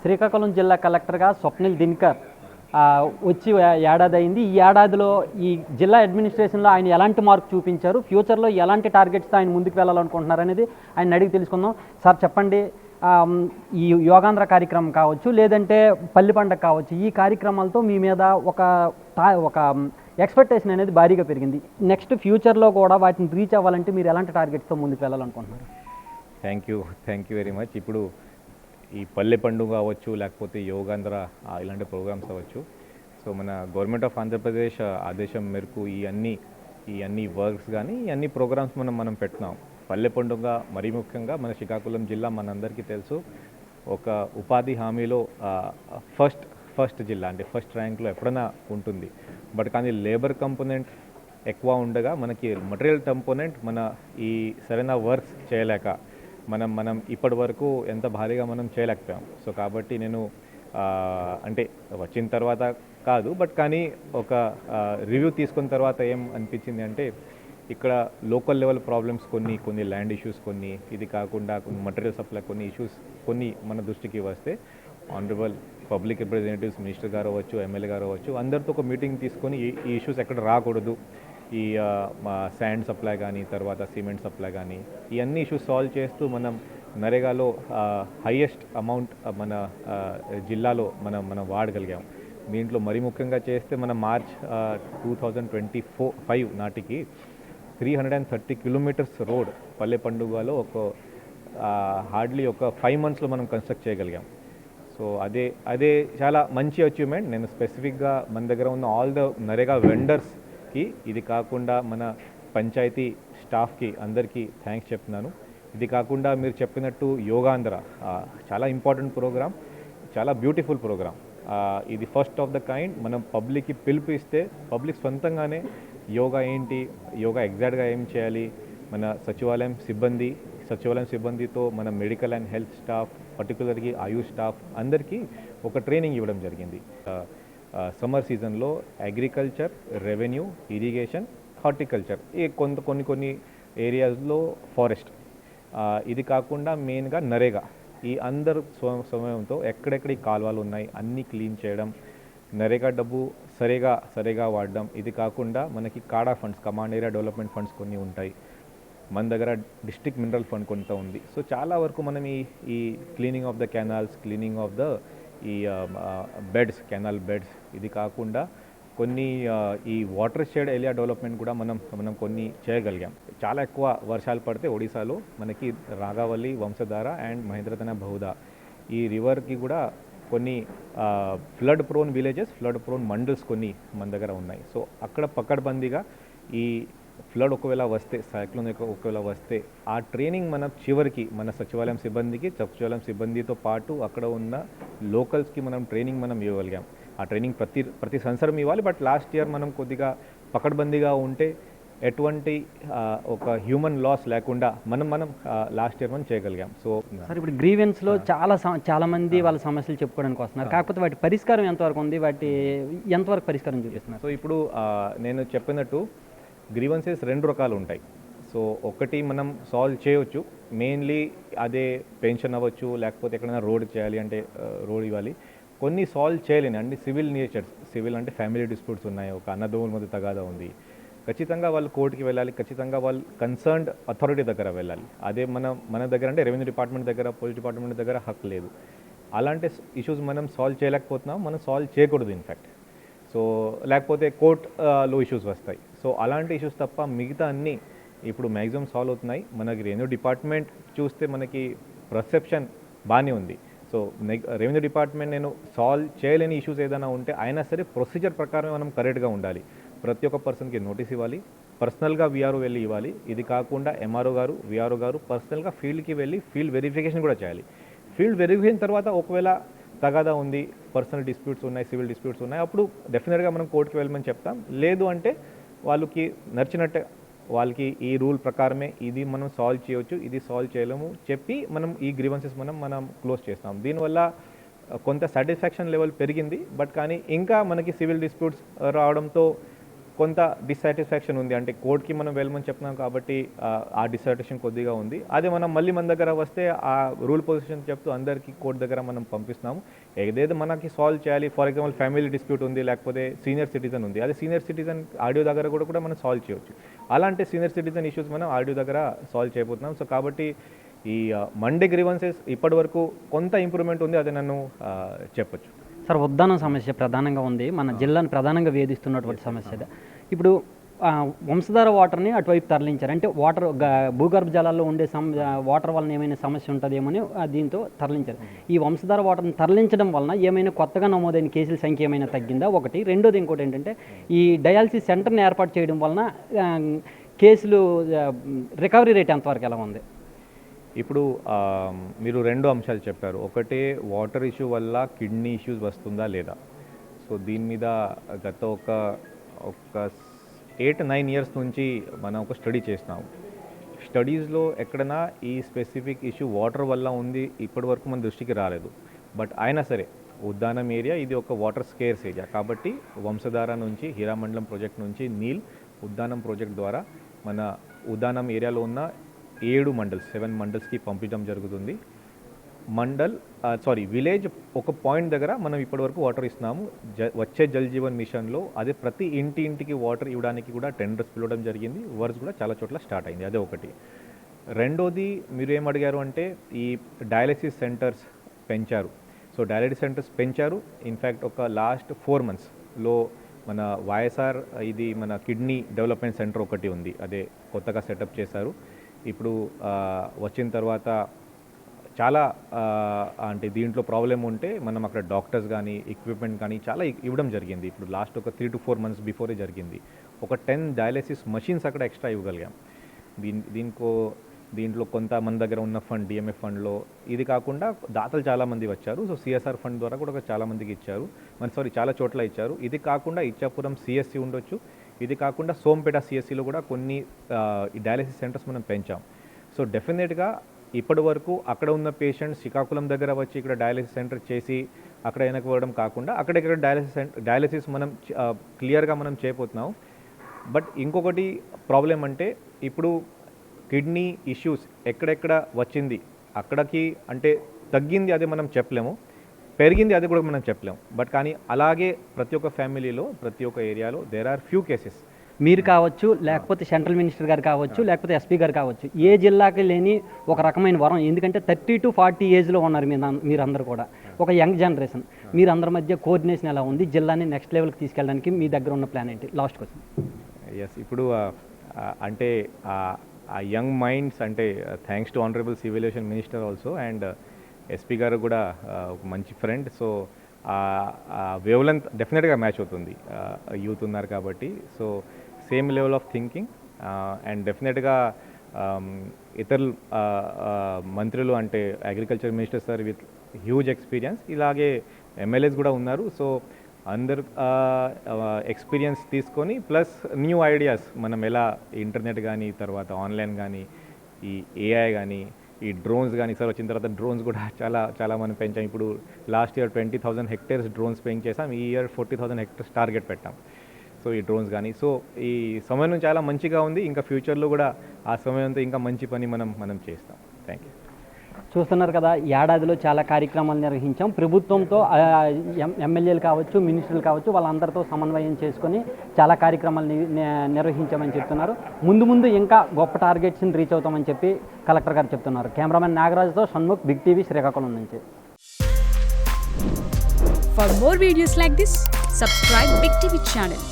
శ్రీకాకుళం జిల్లా కలెక్టర్గా స్వప్నిల్ దినకర్ వచ్చి ఏడాది అయింది. ఈ ఏడాదిలో ఈ జిల్లా అడ్మినిస్ట్రేషన్లో ఆయన ఎలాంటి మార్క్ చూపించారు, ఫ్యూచర్లో ఎలాంటి టార్గెట్స్తో ఆయన ముందుకు వెళ్ళాలనుకుంటున్నారు అనేది ఆయన అడిగి తెలుసుకుందాం. సార్ చెప్పండి, ఈ యోగాంధ్ర కార్యక్రమం కావచ్చు, లేదంటే పల్లి పండగ కావచ్చు, ఈ కార్యక్రమాలతో మీ మీద ఒక ఎక్స్పెక్టేషన్ అనేది భారీగా పెరిగింది. నెక్స్ట్ ఫ్యూచర్లో కూడా వాటిని రీచ్ అవ్వాలంటే మీరు ఎలాంటి టార్గెట్స్తో ముందుకు వెళ్ళాలనుకుంటున్నారు? Thank you very much. ఇప్పుడు ఈ పల్లె పండుగ అవ్వచ్చు, లేకపోతే యోగాంధ్ర ఇలాంటి ప్రోగ్రామ్స్ అవ్వచ్చు, సో మన గవర్నమెంట్ ఆఫ్ ఆంధ్రప్రదేశ్ ఆదేశం మేరకు ఈ అన్ని వర్క్స్ కానీ ఈ అన్ని ప్రోగ్రామ్స్ మనం పెట్టున్నాం. పల్లె పండుగ మరీ ముఖ్యంగా మన శ్రీకాకుళం జిల్లా మనందరికీ తెలుసు, ఒక ఉపాధి హామీలో ఫస్ట్ జిల్లా, అంటే ఫస్ట్ ర్యాంక్లో ఎప్పుడైనా ఉంటుంది. బట్ కానీ లేబర్ కంపోనెంట్ ఎక్కువ ఉండగా మనకి మటీరియల్ కంపోనెంట్ మన ఈ సరైన వర్క్స్ చేయలేక మనం ఇప్పటి వరకు ఎంత భారీగా మనం చేయలేకపోయాం. సో కాబట్టి నేను అంటే వచ్చిన తర్వాత కాదు, బట్ కానీ ఒక రివ్యూ తీసుకున్న తర్వాత ఏం అనిపించింది అంటే, ఇక్కడ లోకల్ లెవెల్ ప్రాబ్లమ్స్ కొన్ని ల్యాండ్ ఇష్యూస్, ఇది కాకుండా కొన్ని మటీరియల్ సప్లై కొన్ని ఇష్యూస్ మన దృష్టికి వస్తే ఆనరబుల్ పబ్లిక్ రిప్రజెంటేటివ్స్, మినిస్టర్ గారు అవ్వచ్చు, ఎమ్మెల్యే గారు అవ్వచ్చు, అందరితో ఒక మీటింగ్ తీసుకొని ఈ ఇష్యూస్ ఎక్కడ రాకూడదు, ఈ శాండ్ సప్లై కానీ, తర్వాత సిమెంట్ సప్లై కానీ, ఈ అన్ని ఇష్యూస్ సాల్వ్ చేస్తూ మనం నరేగాలో హైయెస్ట్ అమౌంట్ మన జిల్లాలో మనం వాడగలిగాం. దీంట్లో మరీ ముఖ్యంగా చేస్తే మన మార్చ్ 2025 నాటికి 330 కిలోమీటర్స్ రోడ్ పల్లె పండుగలో హార్డ్లీ ఒక 5 monthsలో మనం కన్స్ట్రక్ట్ చేయగలిగాం. సో అదే చాలా మంచి అచీవ్మెంట్. నేను స్పెసిఫిక్గా మన దగ్గర ఉన్న ఆల్ ద నరేగా వెండర్స్కి, ఇది కాకుండా మన పంచాయతీ స్టాఫ్కి అందరికీ థ్యాంక్స్ చెప్తున్నాను. ఇది కాకుండా మీరు చెప్పినట్టు యోగాంధ్ర చాలా ఇంపార్టెంట్ ప్రోగ్రామ్, చాలా బ్యూటిఫుల్ ప్రోగ్రామ్. ఇది ఫస్ట్ ఆఫ్ ద కైండ్. మనం పబ్లిక్కి పిలుపు ఇస్తే పబ్లిక్ సొంతంగానే యోగా ఏంటి, యోగా ఎగ్జాక్ట్గా ఏం చేయాలి, మన సచివాలయం సిబ్బందితో మన మెడికల్ అండ్ హెల్త్ స్టాఫ్, పర్టికులర్గా ఆయుష్ స్టాఫ్ అందరికీ ఒక ట్రైనింగ్ ఇవ్వడం జరిగింది. సమ్మర్ సీజన్లో అగ్రికల్చర్, రెవెన్యూ, ఇరిగేషన్, హార్టికల్చర్, కొన్ని ఏరియాస్లో ఫారెస్ట్, ఇది కాకుండా మెయిన్గా నరేగా, ఈ అందరు సమయంతో ఎక్కడెక్కడ ఈ కాలువలు ఉన్నాయి అన్నీ క్లీన్ చేయడం, నరేగా డబ్బు సరిగా వాడడం. ఇది కాకుండా మనకి కాడా funds, command area development funds కొన్ని ఉంటాయి, మన దగ్గర డిస్ట్రిక్ట్ మినరల్ ఫండ్ కొంత ఉంది. సో చాలా వరకు మనం ఈ cleaning of the canals, cleaning of the ఈ బెడ్స్, కెనాల్ బెడ్స్, ఇది కాకుండా కొన్ని ఈ వాటర్ షెడ్ ఏరియా డెవలప్మెంట్ కూడా మనం కొన్ని చేయగలిగాం. చాలా ఎక్కువ వర్షాలు పడితే ఒడిశాలో మనకి రాగావళి, వంశధార అండ్ మహేంద్రతన బహుదా ఈ రివర్కి కూడా కొన్ని flood prone villages, flood prone mandals కొన్ని మన దగ్గర ఉన్నాయి. సో అక్కడ పకడ్బందీగా ఈ ఫ్లడ్ ఒకవేళ వస్తే, సైక్లోన్ ఒకవేళ వస్తే, ఆ ట్రైనింగ్ మన చివరికి మన సచివాలయం సిబ్బందితో పాటు అక్కడ ఉన్న లోకల్స్కి మనం ట్రైనింగ్ ఇవ్వగలిగాం. ఆ ట్రైనింగ్ ప్రతి సంవత్సరం ఇవ్వాలి, బట్ లాస్ట్ ఇయర్ మనం కొద్దిగా పకడ్బందీగా ఉంటే ఎటువంటి ఒక హ్యూమన్ లాస్ లేకుండా మనం లాస్ట్ ఇయర్ మనం చేయగలిగాం. సో సార్, ఇప్పుడు గ్రీవెన్స్లో చాలా మంది వాళ్ళ సమస్యలు చెప్పుకోవడానికి వస్తున్నారు, కాకపోతే వాటి పరిష్కారం ఎంతవరకు ఉంది, ఎంతవరకు పరిష్కారం చూపిస్తున్నారు? సో ఇప్పుడు నేను చెప్పినట్టు గ్రీవెన్సెస్ 2 రకాలు ఉంటాయి. సో ఒకటి మనం సాల్వ్ చేయవచ్చు, మెయిన్లీ అదే పెన్షన్ అవ్వచ్చు, లేకపోతే ఎక్కడైనా రోడ్ చేయాలి అంటే రోడ్ ఇవ్వాలి. కొన్ని సాల్వ్ చేయలేని అంటే సివిల్ అంటే ఫ్యామిలీ డిస్ప్యూట్స్ ఉన్నాయి, ఒక అన్నదమ్ముల మధ్య తగాదా ఉంది, ఖచ్చితంగా వాళ్ళు కోర్టుకి వెళ్ళాలి, ఖచ్చితంగా వాళ్ళు కన్సర్న్డ్ అథారిటీ దగ్గర వెళ్ళాలి. అదే మన దగ్గర అంటే రెవెన్యూ డిపార్ట్మెంట్ దగ్గర, పోలీస్ డిపార్ట్మెంట్ దగ్గర హక్కు లేదు. అలాంటి ఇష్యూస్ మనం సాల్వ్ చేయలేకపోతున్నాం, మనం సాల్వ్ చేయకూడదు ఇన్ఫ్యాక్ట్. సో లేకపోతే కోర్టులో ఇష్యూస్ వస్తాయి. సో అలాంటి ఇష్యూస్ తప్ప మిగతా అన్నీ ఇప్పుడు మ్యాక్సిమం సాల్వ్ అవుతున్నాయి. మనకి రెవెన్యూ డిపార్ట్మెంట్ చూస్తే మనకి పర్సెప్షన్ బాగానే ఉంది. సో రెవెన్యూ డిపార్ట్మెంట్ నేను సాల్వ్ చేయలేని ఇష్యూస్ ఏదైనా ఉంటే అయినా సరే ప్రొసీజర్ ప్రకారం మనం కరెక్ట్గా ఉండాలి. ప్రతి ఒక్క పర్సన్కి నోటీస్ ఇవ్వాలి, పర్సనల్గా విఆర్ఓ వెళ్ళి ఇవ్వాలి. ఇది కాకుండా ఎంఆర్ఓ గారు, విఆర్ఓ గారు పర్సనల్గా ఫీల్డ్కి వెళ్ళి ఫీల్డ్ వెరిఫికేషన్ కూడా చేయాలి. ఫీల్డ్ వెరిఫికేషన్ తర్వాత ఒకవేళ తగాదా ఉంది, పర్సనల్ డిస్ప్యూట్స్ ఉన్నాయి, సివిల్ డిస్ప్యూట్స్ ఉన్నాయి, అప్పుడు డెఫినెట్గా మనం కోర్టుకి వెళ్ళమని చెప్తాం. లేదు అంటే వాళ్ళకి నచ్చినట్టే వాళ్ళకి ఈ రూల్ ప్రకారమే ఇది మనం సాల్వ్ చేయవచ్చు, ఇది సాల్వ్ చేయలేము చెప్పి మనం ఈ గ్రీవెన్సెస్ మనం క్లోజ్ చేస్తాం. దీనివల్ల కొంత సాటిస్ఫాక్షన్ లెవెల్ పెరిగింది. బట్ కానీ ఇంకా మనకి సివిల్ డిస్ప్యూట్స్ రావడంతో కొంత డిస్సాటిస్ఫాక్షన్ ఉంది. అంటే కోర్ట్కి మనం వెళ్ళమని చెప్తున్నాం కాబట్టి ఆ డిస్సాటిస్ఫాక్షన్ కొద్దిగా ఉంది. అదే మనం మళ్ళీ మన దగ్గర వస్తే ఆ రూల్ పొజిషన్ చెప్తూ అందరికీ కోర్ట్ దగ్గర మనం పంపిస్తున్నాము. ఏదైతే మనకి సాల్వ్ చేయాలి, ఫర్ ఎగ్జాంపుల్ ఫ్యామిలీ డిస్ప్యూట్ ఉంది, లేకపోతే సీనియర్ సిటిజన్ ఉంది, అదే సీనియర్ సిటిజన్ ఆడియో దగ్గర కూడా మనం సాల్వ్ చేయవచ్చు. అలాంటి సీనియర్ సిటిజన్ ఇష్యూస్ మనం ఆడియో దగ్గర సాల్వ్ చేయబోతున్నాం. సో కాబట్టి ఈ మండే గ్రీవెన్సెస్ ఇప్పటి వరకు కొంత ఇంప్రూవ్మెంట్ ఉంది, అది నన్ను చెప్పొచ్చు. సార్, ఉద్దానం సమస్య ప్రధానంగా ఉంది, మన జిల్లాను ప్రధానంగా వేధిస్తున్నటువంటి సమస్య అది. ఇప్పుడు వంశధార వాటర్ని అటువైపు తరలించారు, అంటే వాటర్ భూగర్భ జలాల్లో ఉండే వాటర్ వలన ఏమైనా సమస్య ఉంటుందేమని దీంతో తరలించారు. ఈ వంశధార వాటర్ని తరలించడం వలన ఏమైనా కొత్తగా నమోదైన కేసుల సంఖ్య ఏమైనా తగ్గిందా ఒకటి? రెండోది ఇంకోటి ఏంటంటే, ఈ డయాలసిస్ సెంటర్ని ఏర్పాటు చేయడం వలన కేసులు రికవరీ రేట్ ఎంతవరకు ఎలా ఉంది? ఇప్పుడు మీరు 2 అంశాలు చెప్పారు. ఒకటే వాటర్ ఇష్యూ వల్ల కిడ్నీ ఇష్యూస్ వస్తుందా లేదా. సో దీని మీద గత ఒక 8-9 ఇయర్స్ నుంచి మనం ఒక స్టడీ చేస్తున్నాము. స్టడీస్లో ఎక్కడైనా ఈ స్పెసిఫిక్ ఇష్యూ వాటర్ వల్ల ఉంది ఇప్పటి వరకు మన దృష్టికి రాలేదు. బట్ అయినా సరే ఉద్దానం ఏరియా ఇది ఒక వాటర్ స్కేర్స్ ఏరియా కాబట్టి వంశధార నుంచి హీరామండలం ప్రాజెక్ట్ నుంచి నీల్ ఉద్దానం ప్రాజెక్ట్ ద్వారా మన ఉద్దానం ఏరియాలో ఉన్న 7 మండల్స్కి పంపించడం జరుగుతుంది. విలేజ్ ఒక పాయింట్ దగ్గర మనం ఇప్పటివరకు వాటర్ ఇస్తున్నాము. వచ్చే జల్ జీవన్ మిషన్లో అదే ప్రతి ఇంటికి వాటర్ ఇవ్వడానికి కూడా టెండర్స్ పిలవడం జరిగింది. వర్క్స్ కూడా చాలా చోట్ల స్టార్ట్ అయింది. అదే ఒకటి. రెండోది మీరు ఏం అడిగారు అంటే ఈ డయాలసిస్ సెంటర్స్ పెంచారు. సో డయాలసిస్ సెంటర్స్ పెంచారు. ఇన్ఫ్యాక్ట్ ఒక లాస్ట్ 4 monthsలో మన వైఎస్ఆర్ ఇది మన కిడ్నీ డెవలప్మెంట్ సెంటర్ ఒకటి ఉంది, అదే కొత్తగా సెటప్ చేశారు. ఇప్పుడు వచ్చిన తర్వాత చాలా అంటే దీంట్లో ప్రాబ్లం ఉంటే మనం అక్కడ డాక్టర్స్ కానీ ఎక్విప్మెంట్ కానీ చాలా ఇవ్వడం జరిగింది. ఇప్పుడు లాస్ట్ ఒక 3 to 4 months బిఫోరే జరిగింది. ఒక 10 డయాలసిస్ మషిన్స్ అక్కడ ఎక్స్ట్రా ఇవ్వగలిగాం. దీంట్లో కొంత మన దగ్గర ఉన్న ఫండ్ డిఎంఎఫ్ ఫండ్లో ఇది కాకుండా దాతలు చాలామంది వచ్చారు. సో సిఎస్ఆర్ ఫండ్ ద్వారా కూడా చాలామందికి ఇచ్చారు. చాలా చోట్ల ఇచ్చారు. ఇది కాకుండా ఇచ్చాపురం సిఎస్సి ఉండొచ్చు, ఇది కాకుండా సోంపేట సిఎస్సిలో కూడా కొన్ని డయాలసిస్ సెంటర్స్ మనం పెంచాం. సో డెఫినెట్గా ఇప్పటి వరకు అక్కడ ఉన్న పేషెంట్స్ శ్రీకాకుళం దగ్గర వచ్చి ఇక్కడ డయాలసిస్ సెంటర్ చేసి అక్కడ వెనకపోవడం కాకుండా అక్కడెక్కడ డయాలసిస్ మనం క్లియర్గా మనం చేయబోతున్నాం. బట్ ఇంకొకటి ప్రాబ్లం అంటే ఇప్పుడు కిడ్నీ ఇష్యూస్ ఎక్కడెక్కడ వచ్చింది అక్కడికి అంటే తగ్గింది అది మనం చెప్పలేము, పెరిగింది అది కూడా మనం చెప్పలేము. బట్ కానీ అలాగే ప్రతి ఒక్క ఫ్యామిలీలో ప్రతి ఒక్క ఏరియాలో దేర్ ఆర్ ఫ్యూ కేసెస్. మీరు కావచ్చు, లేకపోతే సెంట్రల్ మినిస్టర్ గారు కావచ్చు, లేకపోతే ఎస్పీ గారు కావచ్చు, ఏ జిల్లాకి లేని ఒక రకమైన వరం. ఎందుకంటే 30 to 40 ఏజ్లో ఉన్నారు మీరందరూ కూడా, ఒక యంగ్ జనరేషన్. మీరందరి మధ్య కోఆర్డినేషన్ ఎలా ఉంది? జిల్లాని నెక్స్ట్ లెవెల్కి తీసుకెళ్ళడానికి మీ దగ్గర ఉన్న ప్లాన్ ఏంటి? Last question. ఎస్, ఇప్పుడు అంటే ఆ యంగ్ మైండ్స్ అంటే thanks to honourable సివిలేషన్ minister also and SP గారు కూడా ఒక మంచి ఫ్రెండ్. సో వేవ్ లెంత్ డెఫినెట్గా మ్యాచ్ అవుతుంది. యూత్ ఉన్నారు కాబట్టి so same level of thinking and డెఫినెట్గా ఇతరులు మంత్రులు అంటే agriculture minister sir with huge experience, ఇలాగే ఎమ్మెల్యేస్ కూడా ఉన్నారు. సో అందరు ఎక్స్పీరియన్స్ తీసుకొని ప్లస్ న్యూ ఐడియాస్ మనం ఎలా ఇంటర్నెట్ కానీ తర్వాత ఆన్లైన్ కానీ ఈ ఏఐ కానీ ఈ డ్రోన్స్ కానీ సార్ వచ్చిన తర్వాత డ్రోన్స్ కూడా చాలా మనం పెంచాం. ఇప్పుడు లాస్ట్ ఇయర్ 20,000 hectares డ్రోన్స్ పెంచేసాం. ఈ ఇయర్ 40,000 hectares టార్గెట్ పెట్టాం. సో ఈ డ్రోన్స్ కానీ సో ఈ సమయం చాలా మంచిగా ఉంది. ఇంకా ఫ్యూచర్లో కూడా ఆ సమయంతో ఇంకా మంచి పని మనం చేస్తాం. Thank you. చూస్తున్నారు కదా, ఏడాదిలో చాలా కార్యక్రమాలు నిర్వహించాం. ప్రభుత్వంతో ఎమ్మెల్యేలు కావచ్చు, మినిస్టర్లు కావచ్చు, వాళ్ళందరితో సమన్వయం చేసుకొని చాలా కార్యక్రమాలు నిర్వహించామని చెప్తున్నారు. ముందు ఇంకా గొప్ప టార్గెట్స్ని రీచ్ అవుతామని చెప్పి కలెక్టర్ గారు చెప్తున్నారు. కెమెరామెన్ నాగరాజ్తో షణ్ముఖ్, బిగ్ టీవీ, శ్రీకాకుళం నుంచి. For more videos like this, subscribe Big TV channel.